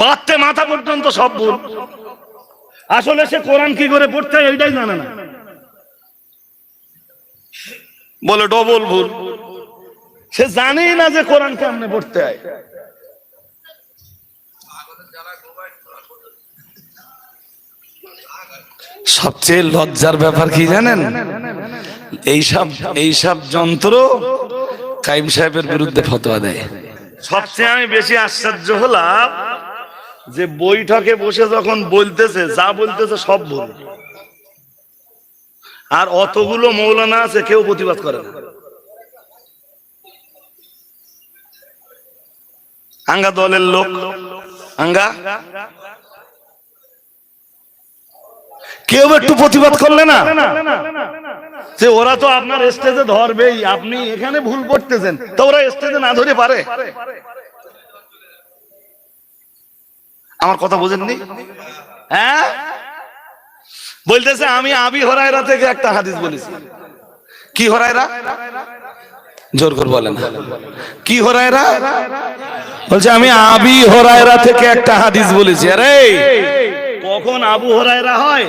পাতে মাথা পর্যন্ত সব ভুল। আসলে সে কোরআন কি করে পড়তে হয় এইটাই জানে না, বলে ডবল ভুল। সে জানেই না যে কোরআন কেমনে পড়তে হয়। সবচেয়ে লজ্জার ব্যাপার কি জানেন? এইসব যন্ত্র কাইম সাহেবের বিরুদ্ধে ফতোয়া দেয়। সবচেয়ে আমি বেশি আশ্চর্য হলাম যে বৈঠকে বসে যখন বলতেছে, যা বলতেছে সব ভুল, আর অতগুলো মৌলানা আছে কেউ প্রতিবাদ করে না। আঙ্গা দলের লোক, আঙ্গা কেউ একটু প্রতিবাদ করলে না যে ওরা তো আপনার স্টেজে ধরবেই, আপনি এখানে ভুল করতেছেন, তো ওরা স্টেজে না ধরে পারে? আমার কথা বুঝেননি? হ্যাঁ, বলতেছে আমি আবি হুরায়রা থেকে একটা হাদিস বলেছি। কি হুরায়রা? জোর করে বলেন কি হুরায়রা? বলছে আমি আবি হুরায়রা থেকে একটা হাদিস বলেছি। আরে কখন আবু হুরায়রা হয়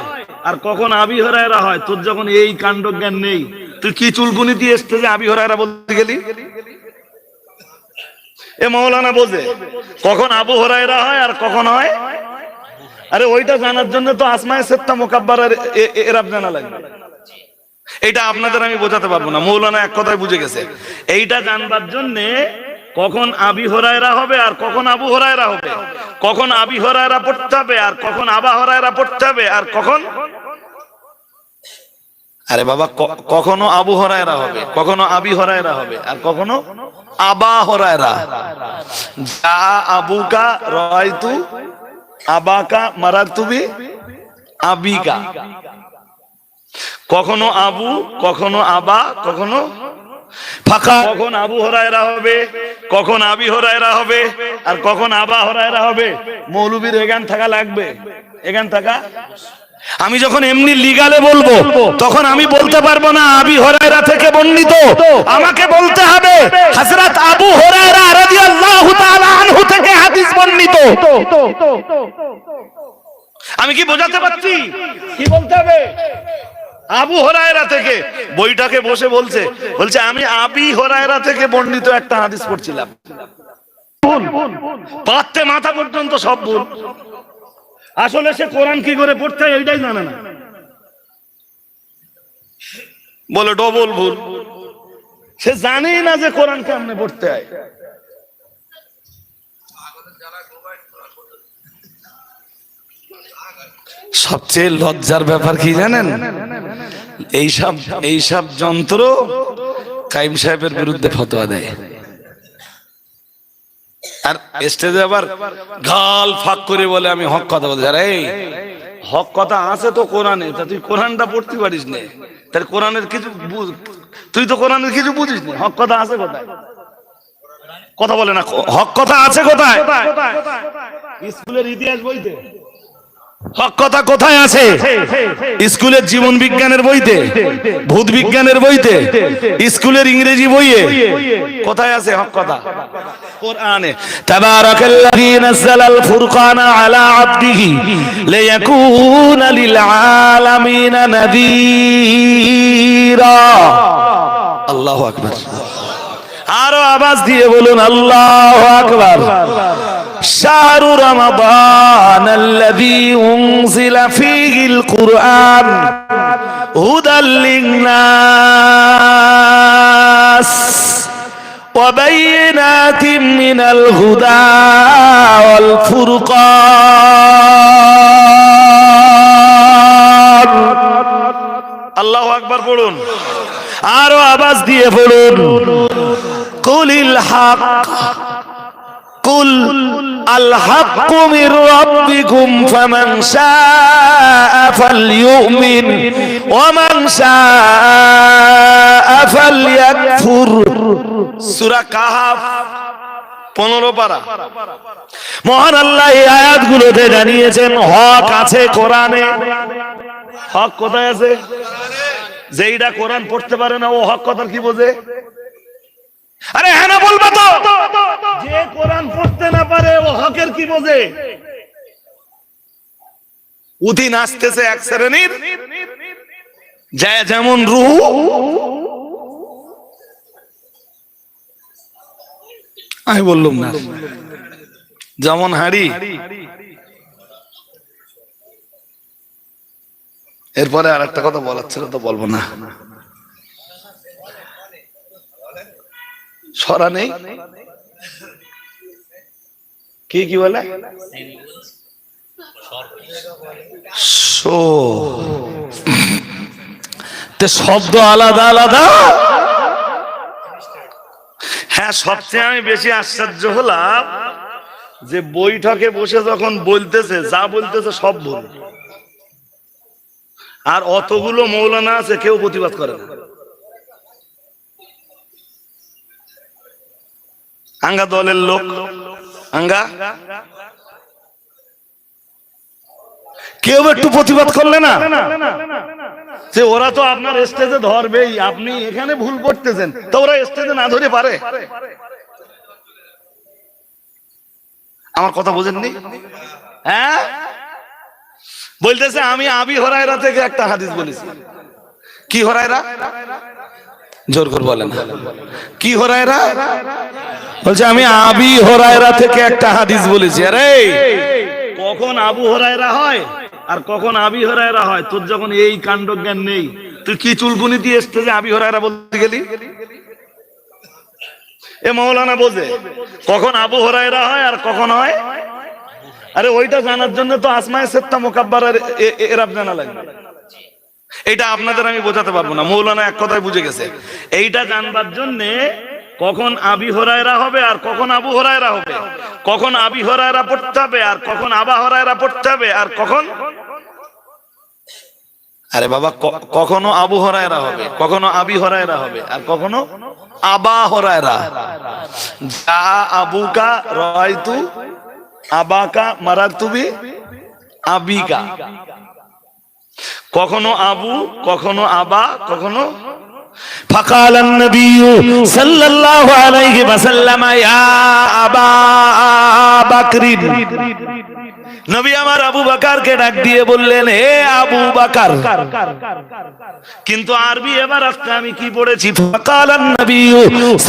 আর কখন আবি হুরায়রা হয়? তোর যখন এই কাণ্ড জ্ঞান নেই, তুই কি চুলকুনি দিয়ে স্টেজে আবি হুরায়রা বলতে গেলি? এ মাওলানা বোঝে কখন আবু হুরায়রা হয় আর কখন হয়। আরে ওইটা জানার জন্য তো আসমায়ে সিত্তা মুকাব্বারার এরাব জানা লাগবে। এটা আপনাদের আমি বোঝাতে পারবো না, মাওলানা এক কথায় বুঝে গেছে। এইটা জানবার জন্য কখন আবি হুরায়রা হবে আর কখন আবু হুরায়রা হবে, কখন আবি হুরায়রা পড়তে হবে আর কখন আবা হুরায়রা পড়তে হবে, আর কখন, আরে বাবা, কখনো আবু হুরায়রা হবে, কখনো আবি হুরায়রা হবে, আর কখনো আবা হুরায়রা। যা আবুকা রাআইতু আবাকা মারারতু বি আবিকা। কখনো আবু, কখনো আবা, কখনো ফাঁকা। কখন আবু হুরায়রা হবে, কখন আবি হুরায়রা হবে, আর কখন আবা হুরায়রা হবে। মৌলবীর এগান থাকা লাগবে, এগান থাকা। আমি যখন এমনি লিগালে বলবো তখন আমি বলতে পারবো না আবি হুরায়রা থেকে বর্ণিত, আমাকে বলতে হবে হযরত আবু হুরায়রা রাদিয়াল্লাহু তাআলা আনহু থেকে হাদিস বর্ণিত। আমি কি বোঝাতে পারছি? কি বলতে হবে? আবু হুরায়রা থেকে। বইটাকে বসে বলছে আমি আবি হুরায়রা থেকে বর্ণিত একটা হাদিস পড়ছিলাম। পাতে মাথা পর্যন্ত সব ভুল। আসলে সে কোরআন কি করে পড়তে হয় এইটাই জানে না, বলে ডবল ভুল। সে জানেই না যে কোরআন কেমনে পড়তে হয়। সবচেয়ে লজ্জার ব্যাপার কি জানেন? এইসব যন্ত্র কাইম সাহেবের বিরুদ্ধে ফতোয়া দেয়, আর স্টেজে আবার গাল ফাঁক করে বলে আমি হক কথা বলছি। আরে হক কথা আছে তো কোরআনে, তা তুই কোরআনটা পড়তে পারিস না, তাহলে কোরআনের কিছু তুই তো কোরআনের কিছু বুঝিস না। হক কথা আছে কোথায়? কথা বলে না, হক কথা আছে কোথায়? স্কুলের ইতিহাস বইতে হক কথা কোথায় আছে? স্কুলের জীবন বিজ্ঞানের বইতে, ভূত বিজ্ঞানের বইতে, স্কুলের ইংরেজি বইয়ে কোথায় আছে হক কথা? কোরআনে। তাবারাকাল্লাযী নাযালাল ফুরকানা আলা আবদিহি লিয়াকুনা লিল আলামিনা নাযীরা। আল্লাহু আকবার। আরো আওয়াজ দিয়ে বলুন আল্লাহু আকবার। শাহরু রমাদান আল্লাযী উনজিলা ফীহিল কুরআন হুদাল লিন-নাস ওয়া বাইয়িনাতিন মিনাল হুদা ওয়াল ফুরকান। আল্লাহু আকবার পড়ুন, আরো আওয়াজ দিয়ে পড়ুন। কুলিল হক, কুল আল হাক্কু মির রাব্বিকুম ফামান শাআ ফালইউমিন ওয়া মান শাআ ফালইয়াকফুর। সূরা কাহফ 15 পারা। মহান আল্লাহ এই আয়াতগুলোতে জানিয়েছেন হক আছে কোরআনে। হক কোথায় আছে? যেইটা কোরআন পড়তে পারে না ও হক কথার কি বোঝে? আরে হ্যাঁ না বলবা তো? যে কোরআন পড়তে না পারে ও হকের কি বোঝে? উদিন আসতেছে এক শ্রেণীর, যায় যেমন রুহ আমি বললাম না, যেমন হাড়ি। এরপরে আর একটা কথা বলার ছিল তো বলবো না, সরা নেই। কি কি বলে? শব্দ আলাদা আলাদা। হ্যাঁ, সবচেয়ে আমি বেশি আশ্চর্য হলাম যে বৈঠকে বসে যখন বলতেছে, যা বলতেছে সব ভুল, আর অতগুলো মৌলানা আছে কেউ প্রতিবাদ করে না। আঙ্গা দলের লোক, আঙ্গা কেউ একটু প্রতিবাদ করলে না যে ওরা তো আপনার স্টেজে ধরবেই, আপনি এখানে ভুল করতেছেন, তো ওরা স্টেজে না ধরে পারে? আমার কথা বোঝেননি? হ্যাঁ, বলতেছে আমি আবি হুরায়রা থেকে একটা হাদিস বলেছি। কি হুরায়রা? জোর করে বলেন। কি হুরায়রা? বলছে আমি আবি হুরায়রা থেকে একটা হাদিস বলেছি। আরে কখন আবু হুরায়রা হয় আর কখন আবি হুরায়রা হয়? তোর যখন এই কাণ্ড জ্ঞান নেই, তুই কি চুলকুনি দিয়ে স্টেজে আবি হুরায়রা বলতে গেলি? এ মাওলানা বোঝে কখন আবু হুরায়রা হয় আর কখন হয়। আরে ওইটা জানার জন্য তো আসমায়ে সিত্তা মুকাব্বারার এরাব জানা লাগবে। এইটা আপনাদের আমি বোঝাতে পারবো না, মাওলানা এক কথায় বুঝে গেছে। এইটা জানবার জন্য কখন আবি হুরায়রা হবে আর কখন আবু হুরায়রা হবে, কখন আবি হুরায়রা পড়তে হবে আর কখন আবা হুরায়রা পড়তে হবে, আর কখন, আরে বাবা, কখনো আবু হুরায়রা হবে, কখনো আবি হুরায়রা হবে, আর কখনো আবা হুরায়রা। যা আবুকা রাআইতু আবাকা মারাতু বি আবিকা। কখনো আবু, কখনো আবা, কখনো। فقال النبي صلى الله عليه وسلم يا أبا بكر, নবী আমার আবু বকরকে ডাক দিয়ে বললেন হে আবু বকর। কিন্তু আরবি এবার আজকে আমি কি পড়েছি? فقال النبي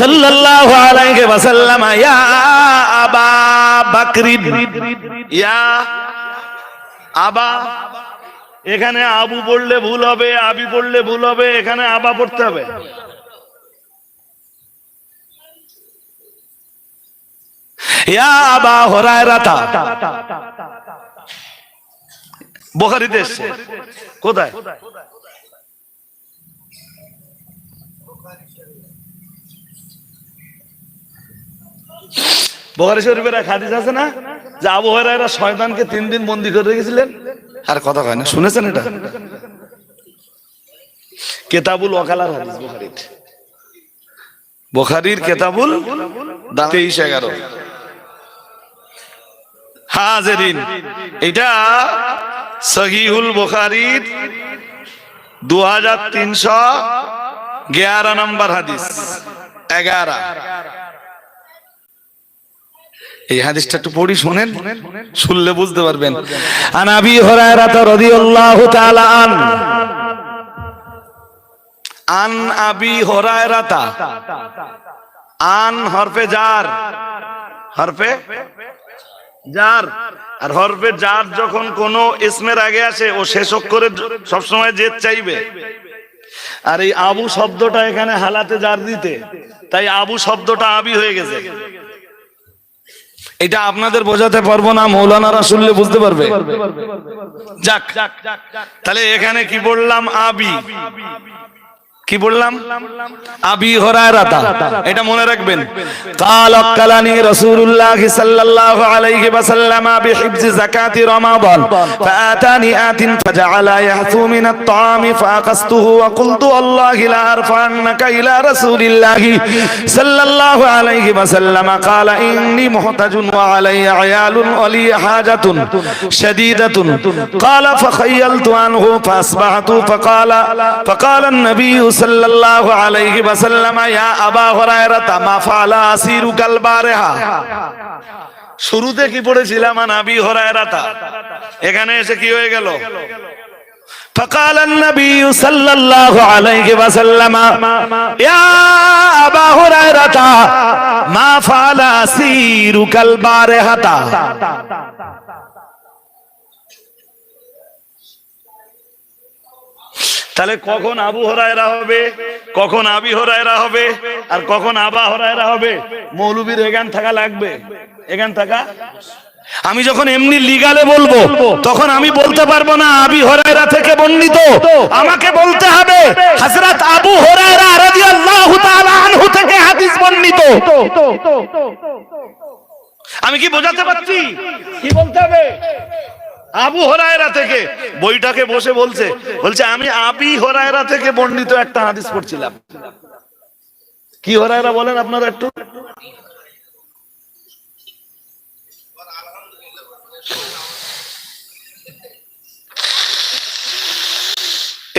صلى الله عليه وسلم يا أبا بكر, ইয়া আবা। এখানে আবু পড়লে ভুল হবে, আবি পড়লে ভুল হবে, এখানে আবা পড়তে হবে। ইয়া আবা হুরায়রা, বুখারীতে এসেছে। কোথায়? বুখারী শরীফের এক হাদিস আছে না, যে আবু হুরায়রা শয়তানকে 3 দিন বন্দী করে রেখেছিলেন। আর কথা কয় না, শুনেছেন এটা? কিতাবুল ওয়াকালার হাদিস, বুখারীর কিতাবুল 23-11। হাজিরিন, এটা সহিহুল বুখারীর 2311 নম্বর হাদিস, 11। এই হাদিসটা একটু পড়ি, শুনেন, শুনলে বুঝতে পারবেন। আন আবি হুরায়রা রাদিয়াল্লাহু তাআলা আন আবি হুরায়রা, আন হরফে জার, হরফে জার। আর হরফে জার যখন কোন ইসমের আগে আসে ও শেষ অক্ষরে সবসময় জেদ চাইবে। আর এই আবু শব্দটা এখানে হালাতে জার দিতে, তাই আবু শব্দটা আবি হয়ে গেছে। এটা আপনাদের বোঝাতে পারবো না, মাওলানারা শুনলে বুঝতে পারবে। যাক, তাহলে এখানে কি বললাম? আবি। কি বললাম? আবি হুরায়রা। এটা মনে রাখবেন। ক্বালা কালানি রাসূলুল্লাহ সাল্লাল্লাহু আলাইহি ওয়াসাল্লাম বিহিফজি যাকাতি রমাদান ফাআতানি আতিন ফাজআলা ইয়াহসু মিন আত-তা'আমি ফাআকাসতুহু ওয়া কুলতু আল্লাহি লা আরফা'annaka ইলা রাসূলিল্লাহ সাল্লাল্লাহু আলাইহি ওয়াসাল্লাম ক্বালা ইন্নী মুহতাজুন ওয়া আলাইয়া আয়ালুন ওয়া লি হাজাতুন শাদীদাতুন ক্বালা ফাখায়্যালতু আনহু ফাসবাহতু ফাকালা আন-নবী সাল্লাল্লাহু আলাইহি ওয়াসাল্লাম ইয়া আবা হুরায়রা মা ফাআলা আসিরুকাল বারিহা। শুরুতে কি পড়েছিলাম আন আবি হুরায়রা, এখানে এসে কি হয়ে গেল? فقال النبي صلى الله عليه وسلم يا أبا هريرة ما فعل أسيرك البارحة। তাহলে কখন আবু হুরায়রা হবে, কখন আবি হুরায়রা হবে, আর কখন আবা হুরায়রা হবে? মৌলবীর এখান থাকা লাগবে, এখান থাকা। আমি যখন এমনি লিগালে বলবো তখন আমি বলতে পারবো না আবি হুরায়রা থেকে বর্ণিত, আমাকে বলতে হবে হযরত আবু হুরায়রা রাদিয়াল্লাহু তাআলা আনহু থেকে হাদিস বর্ণিত। আমি কি বোঝাতে পারছি? কি বলতে হবে? আবু হুরায়রা থেকে। বইটাকে বসে বলছে আমি আবি হুরায়রা থেকে বর্ণিত একটা হাদিস পড়ছিলাম। কি হুরায়রা বলেন আপনারা একটু?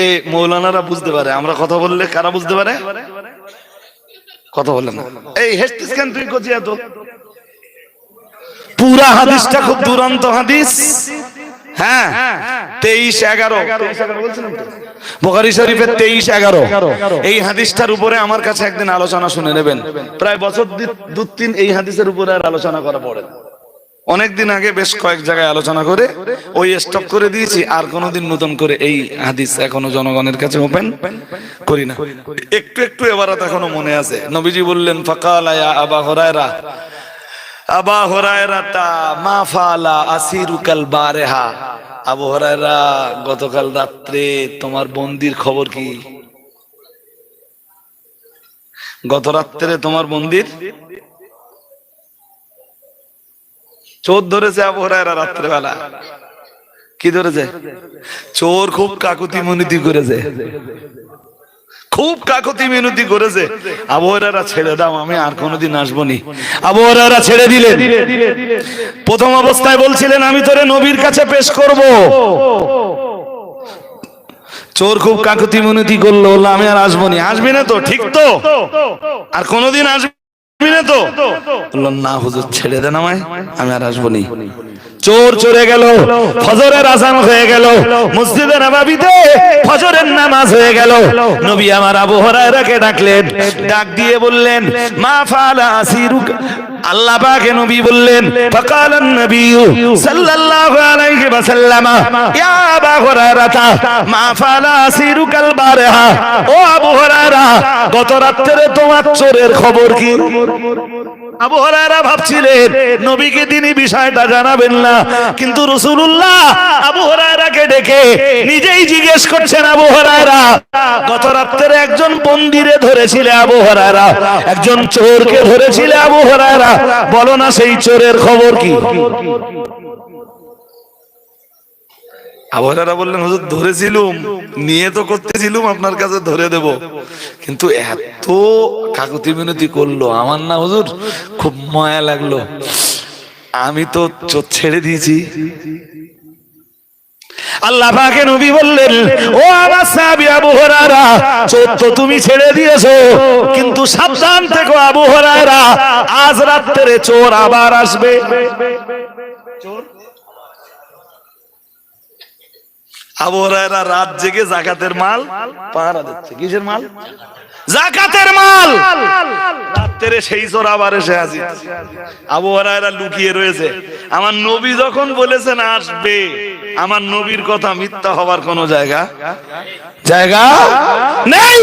এই মৌলানারা বুঝতে পারে, আমরা কথা বললে কারা বুঝতে পারে? কথা বলে না। এই হেস্টিস কেন তুই করছিস এত? পুরা হাদিসটা খুব দুরন্ত হাদিস। হ্যাঁ 23-11 বলছিলাম তো, বুখারী শরীফের 23-11 এই হাদিসটার উপরে আমার কাছে একদিন আলোচনা শুনে নেবেন। প্রায় বছর 2-3 এই হাদিসের উপরে আর আলোচনা করা পড়ে না। অনেকদিন আগে বেশ কয়েক জায়গায় আলোচনা করে ওই স্টপ করে দিয়েছি, আর কোনোদিন নতুন করে এই হাদিস এখনো জনগণের কাছে ওপেন করি না। একটু একটু এবারত এখনো মনে আছে। নবীজি বললেন ফাকালা ইয়া আবা হুরায়রা, আবা হুরায়রা মা ফাআলা আসিরুকাল বারিহা। আবু হুরায়রা গতকাল রাত্রে তোমার বন্দির খবর কি? গত রাত্রে তোমার বন্দির চোর ধরেছে আবু হুরায়রা রাত্রেবেলা। কি ধরেছে? চোর খুব কাকুতি মিনতি করেছে, খুব কাকুতি মিনতি করেছে। আবু হুরায়রা ছেড়ে দাও, আমি আর কোনোদিন আসবো নি। আবু হুরায়রা ছেড়ে দিলেন। প্রথম অবস্থায় বলছিলেন আমি তোরে নবীর কাছে পেশ করব। চোর খুব কাকুতি মিনতি করলো, আমি আর আসবো নি। আসবি না তো? ঠিক তো? আর কোনোদিন আসবি না তো? বললাম না হুজুর ছেড়ে দেন আমায়, আমি আর আসবো নি। চোর চলে গেল, ফজরের আযান হয়ে গেল, মসজিদে নববীতে ফজরের নামাজ হয়ে গেল। নবী আমার আবু হুরায়রাকে ডাকলেন, ডাক দিয়ে বললেন মা ফাআলা আসিরুক। আল্লাহ পাকে নবী বললেন ফাকালান নবী সাল্লাল্লাহু আলাইহি ওয়াসাল্লাম ইয়া আবা হুরায়রা মা ফাআলা আসিরুকাল বারিহা। ও আবু হুরায়রা গত রাতে তোমার চোরের খবর কি? আবু হুরায়রা ভাবছিলেন নবীকে তিনি বিষয়টা জানাবেন না, কিন্তু রাসূলুল্লাহ আবু হুরায়রাকে ডেকে নিজেই জিজ্ঞেস করছেন আবু হুরায়রা গত রাতে একজন বন্দীরে ধরেছিলে আবু হুরায়রা, একজন চোরকে ধরেছিলে আবু হুরায়রা, বলো না সেই চোরের খবর কি? আবু হুরায়রা বললেন হুজুর ধরেছিলুম, নিয়ে তো করতেছিলুম আপনার কাছে ধরে দেব, কিন্তু এত কাকুতি মিনতি করলো আমার না হুজুর খুব মায়া লাগলো, আমি তো চোর ছেড়ে দিয়েছি। আল্লাহ পাকে নবী বললেন ও আমার সাহাবী আবু হুরায়রা চোর তো তুমি ছেড়ে দিয়েছো, কিন্তু সাবধান থেকো আবু হুরায়রা, আজ রাতে চোর আবার আসবে। চোর আবু হুরায়রা রাত জেগে যাকাতের মাল পাহারা দিচ্ছে। কিসের মাল? যাকাতের মাল। রাত্রে সেই চোর আবার এসে হাজির। আবু হুরায়রা লুকিয়ে রয়েছে। আমার নবী যখন বলেছেন আসবে, আমার নবীর কথা মিথ্যা হওয়ার কোন জায়গা নেই।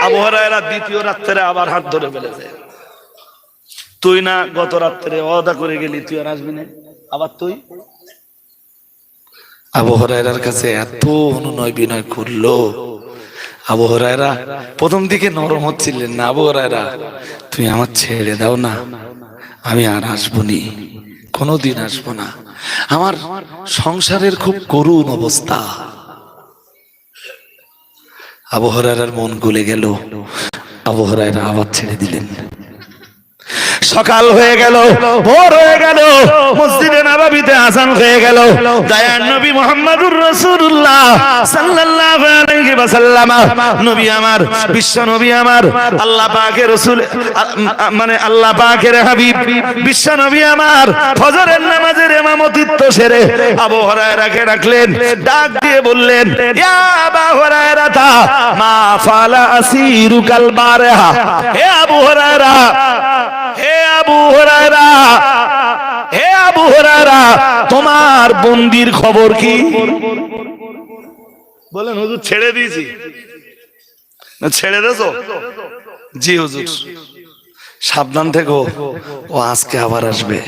আবু হুরায়রা দ্বিতীয় রাত্রে আবার হাত ধরে ফেলেছে। তুই না গত রাত্রে ওয়াদা করে গেলি তুই আর আসবি না, আবার তুই? আবু হুরায়রার কাছে এত অনুনয় বিনয় করলো। আবু হুরায়রা প্রথম দিকে নরম হচ্ছিলেন না। আবু হুরায়রা তুমি আমার ছেড়ে দাও না, আমি আর আসবো নি, কোনোদিন আসবো না, আমার সংসারের খুব করুণ অবস্থা। আবু হুরায়রার মন গলে গেল। আবু হুরায়রা আবার ছেড়ে দিলেন। সকাল হয়ে গেল, ভোর হয়ে গেল, মসজিদে নববীতে আযান হয়ে গেল। দয়ার নবী মুহাম্মদুর রাসূলুল্লাহ সাল্লাল্লাহু আলাইহি ওয়াসাল্লাম, নবী আমার, বিশ্ব নবী আমার, আল্লাহ পাকের রাসূল, মানে আল্লাহ পাকের হাবিব, বিশ্ব নবী আমার ফজরের নামাজের ইমামতিত্ব সেরে আবু হুরায়রাকে ডাকলেন, ডাক দিয়ে বললেন, ইয়া আবু হুরায়রা মা ফালা আসিরুকাল বারহা। হে আবু হুরায়রা, হে আবু হুরায়রা, হে আবু হুরায়রা, তোমার বন্দির খবর কি? বলেন হুজুর ছেড়ে দিয়েছি। ছেড়ে দেছো? জি হুজুর। সাবধান থেকো, ও আজকে আবার আসবে।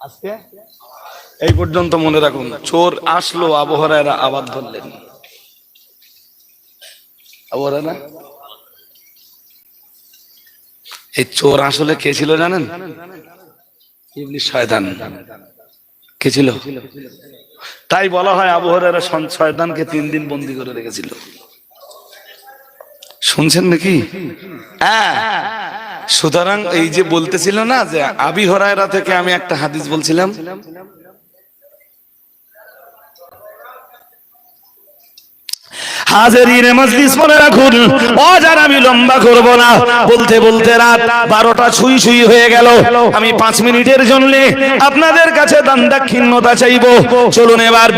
আজকে এই পর্যন্ত মনে রাখুন, চোর আসলো, আবু হুরায়রা আবার ধরলেন। আবু হুরায়রা, এই চোর আসলে কে ছিল জানেন? ইবলিস, শয়তান। কে ছিল? তাই বলা হয় আবু হুরায়রা শয়তানকে 3 দিন বন্দী করে রেখেছিল। শুনছেন নাকি? হ্যাঁ। সুতরাং এই যে বলতেছিল না যে আবু হুরায়রা থেকে আমি একটা হাদিস বলছিলাম, হাজিরিনে মজলিস মনে রাখুন, ও যারা আমি লম্বা করব না, বলতে বলতে রাত 12টা ছুঁই ছুঁই হয়ে গেল। আমি 5 মিনিটের জন্য আপনাদের কাছে দান দাক্ষিণ্যতা চাইবো। চলুন এবার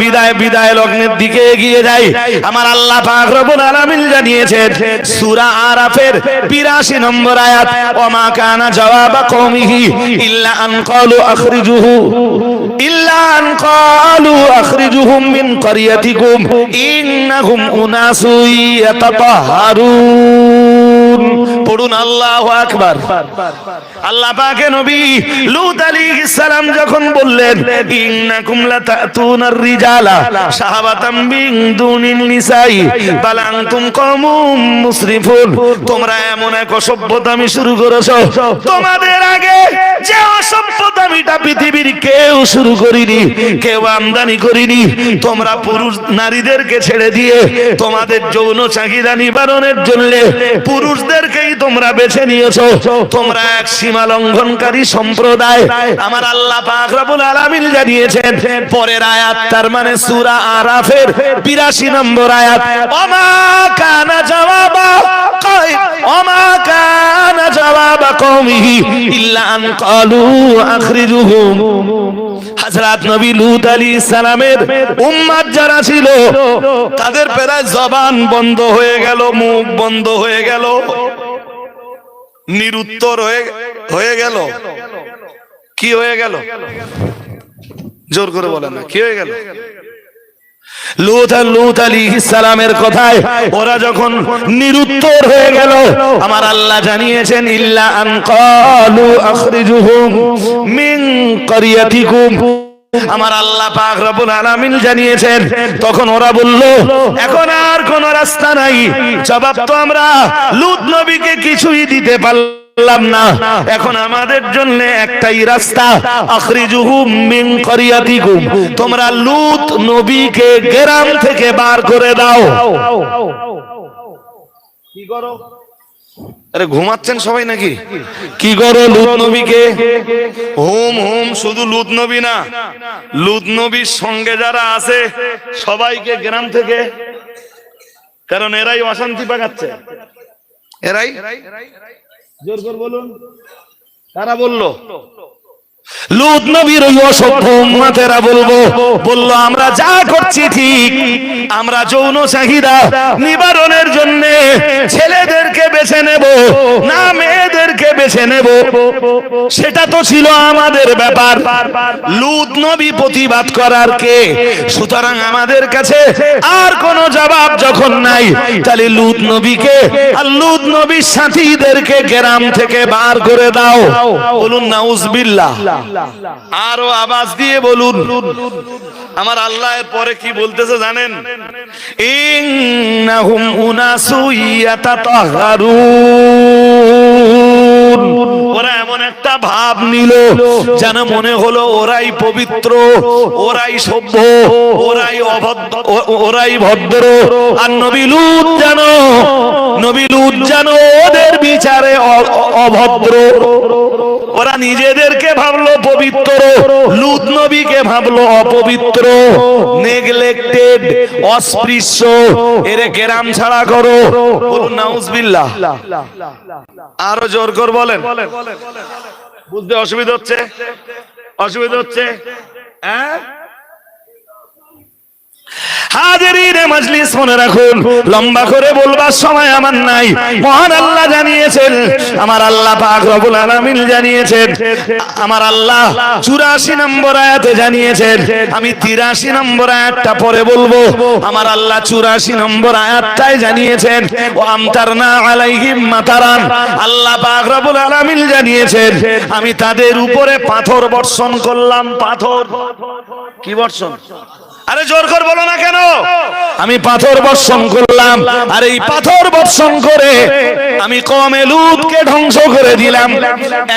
বিদায় লগ্নের দিকে এগিয়ে যাই। আমার আল্লাহ পাক রব্বুল আলামিন জানিয়েছেন সূরা আরাফের 82 নম্বর আয়াত, ওমা কানা জওয়াবা কওমিহি ইল্লা আন ক্বালু আখরিজুহুম মিন ক্বরিয়াতিকুম ইন্নাহুম উনাসুন ইয়াতাতাহহারুন। পড়ুন আল্লাহু আকবার। আল্লাহ পাকের নবী লূত আলাইহিস সালাম যখন বললেন ইন্নাকুম লাতাতুনার রিজালা শাহাবাতাম মিন দুনিন নিসাই বাল আনতুম কওমুম মুসরিফুন, তোমরা এমন এক অসভ্যতামি শুরু করেছো, তোমাদের আগে যে অসভ্যতামিটা পৃথিবীর কেউ শুরু করেনি, কেউ আমদানি করেনি। তোমরা পুরুষ নারীদেরকে ছেড়ে দিয়ে তোমাদের যৌন চাহিদা নিবারণের জন্য পুরুষদেরকেই তোমরা বেছে নিয়েছো। তোমরা এক সীমা লঙ্ঘনকারী সম্প্রদায়। আমার আল্লাহ পাক রব্বুল আলামিন জানিয়েছেন পরের আয়াত, তার মানে সূরা আরাফের 82 নম্বর আয়াত, ওমা কানা জওয়াবা কওমিহি ইল্লা আন ক্বালু আখরিজুহুম। হযরত নবী লূত আলাইহিস সালামের উম্মত যারা ছিল তাদের প্রায় জবান বন্ধ হয়ে গেল, মুখ বন্ধ হয়ে গেল, নিরুত্তর হয়ে গেল। কি হয়ে গেল? জোর করে বলেন না, কি হয়ে গেল? লূত আলাইহিস সালামের কথায় ওরা যখন নিরুত্তর হয়ে গেল, আমার আল্লাহ জানিয়েছেন ইল্লা আন ক্বালু আখরিজুহুম মিন ক্বরিয়াতিকুম। আমার আল্লাহ পাক রব্বুল আলামিন জানিয়েছেন তখন ওরা বলল এখন আর কোন রাস্তা নাই। জবাব তো আমরা লূত নবীকে কিছুই দিতে পারলাম না, এখন আমাদের জন্য একটাই রাস্তা, আখরিজুহুম মিন ক্বরিয়াতিকুম, তোমরা লূত নবীকে গ্রাম থেকে বার করে দাও। কি করো? আরে ঘুমাচ্ছেন সবাই নাকি? কি করো? লূত নবীকে হুম হুম, শুধু লূত নবী না, লূত নবীর সঙ্গে যারা আছে সবাইকে গ্রাম থেকে, কারণ এরাই অশান্তি পাকাচ্ছে। এরাই, জোর করে বলুন, কারা বললো? লূত নবীর ওই অসভ্য উম্মতেরা বলল আমরা যা করছি ঠিক, আমরা যৌন চাহিদা নিবারণের জন্য ছেলেদেরকে বেছে নেব না মেয়েদেরকে বেছে নেব, সেটা তো ছিল আমাদের ব্যাপার। লূত নবী প্রতিবাদ করার কে? সুতরাং আমাদের কাছে আর কোনো জবাব যখন নাই, তাহলে লূত নবীকে আর লূত নবীর সাথীদেরকে গ্রাম থেকে বার করে দাও। বলুন নাউজুবিল্লাহ। আরো আওয়াজ দিয়ে বলুন। আমার আল্লাহ এর পরে কি বলতেছে জানেন? ইন্নাহুম উনাসু ইয়াতাতাহহারুন, ওরা এমন একটা ভাব নিল যেন মনে হলো ওরাই পবিত্র, ওরাই সভ্য, ওরাই অভদ্র, ওরাই ভদ্র। আর নবী লূত জানো ওদের বিচারে অভদ্র। ওরা নিজেদেরকে ভাবলো পবিত্র, লূত নবীকে ভাবলো অপবিত্র, নেগলেক্টেড, অস্পৃশ্য। এরে কেরাম ছাড়া করো, বলুন নাউজুবিল্লাহ। আরো জোর করে বলেন। বুঝতে অসুবিধা হচ্ছে? অসুবিধা হচ্ছে? হ্যাঁ, হাজিরিনে মজলিস মনে রাখুন, লম্বা করে বলবার সময় আমার নাই। মহান আল্লাহ জানিয়েছেন, আমার আল্লাহ পাক রব্বুল আলামিন জানিয়েছেন, আমার আল্লাহ 84 নম্বর আয়াতে জানিয়েছেন। আমি 83 নম্বর আয়াতটা পরে বলবো। আমার আল্লাহ 84 নম্বর আয়াতটাই জানিয়েছেন, ও আমতারনা আলাইহিম মাতারান। আল্লাহ পাক রব্বুল আলামিন জানিয়েছেন, আমি তাদের উপরে পাথর বর্ষণ করলাম। পাথর কি বর্ষণ? আরে জোর করে বলো না কেন? আমি পাথর বর্ষণ করলাম, আর এই পাথর বর্ষণ করে আমি কওমে লূতকে ধ্বংস করে দিলাম।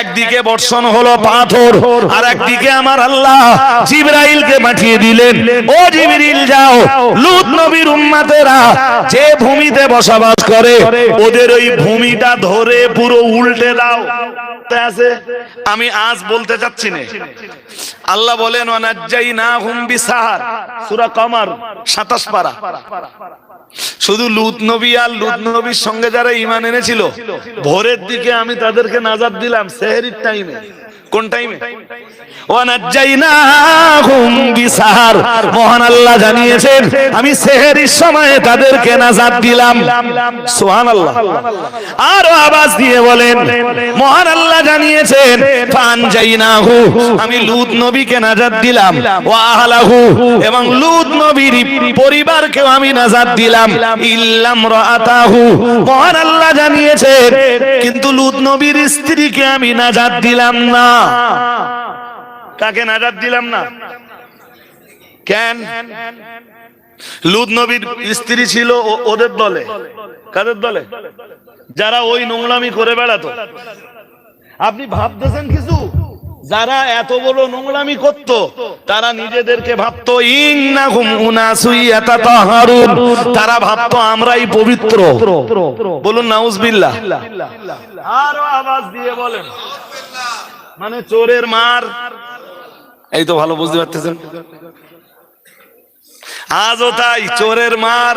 একদিকে বর্ষণ হলো পাথর, আর একদিকে আমার আল্লাহ জিবরাইলকে পাঠিয়ে দিলেন, ও জিবরিল যাও, লূত নবীর উম্মতেরা যে ভূমিতে বসবাস করে ওদের ওই ভূমিটা ধরে পুরো উল্টে দাও। আছে, আমি আজ বলতে চাচ্ছি না। আল্লাহ বলেন ওয়ানাজ্জাইনাহুম বিসাহার, সূরা কমার 27 পারা। শুধু লূত নবী আর লূত নবীর সঙ্গে যারা ঈমান এনেছিল, ভোরের দিকে আমি তাদেরকে নাজাত দিলাম। সেহরির টাইমে, কোন টাইমে? ওয়ানাজ্জাইনাহুম বিসাহার, মহান আল্লাহ জানিয়েছেন আমি সেহরির সময়ে তাদেরকে নাজাত দিলাম। সুবহানাল্লাহ। আর আওয়াজ দিয়ে বলেন, মহান আল্লাহ জানিয়েছেন ফানজাইনাহু, আমি লূত নবীকে নাজাত দিলাম। ওয়া আহলাহু, এবং লূত নবীর পরিবারকেও আমি নাজাত দিলাম। ইল্লাম রাআতাহু, মহান আল্লাহ জানিয়েছেন কিন্তু লূত নবীর স্ত্রীকে আমি নাজাত দিলাম না। কাকে নাজাত দিলাম না? কেন? লূত নবীর স্ত্রী ছিল ওদের দলে। কাদের দলে? যারা ওই নোংরামি করে বেড়াতো। আপনি ভাবতেছেন কিছু? যারা এত বড় নোংরামি করত, তারা নিজেদেরকে ভাবতো ইন্নাহুম উনাসুন ইয়াতাতাহারুন, তারা ভাবতো আমরাই পবিত্র। বলুন নাউজুবিল্লাহ। আরো আওয়াজ দিয়ে বলেন। মানে চোরের মার, এই তো ভালো বুঝতে পারতেছেন। আজও তাই, চোরের মার।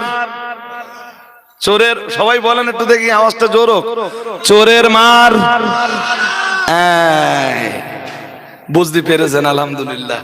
চোরের, সবাই বলেন একটু দেখি আওয়াজটা জোর হোক। চোরের মার। বুঝতে পেরেছেন? আলহামদুলিল্লাহ।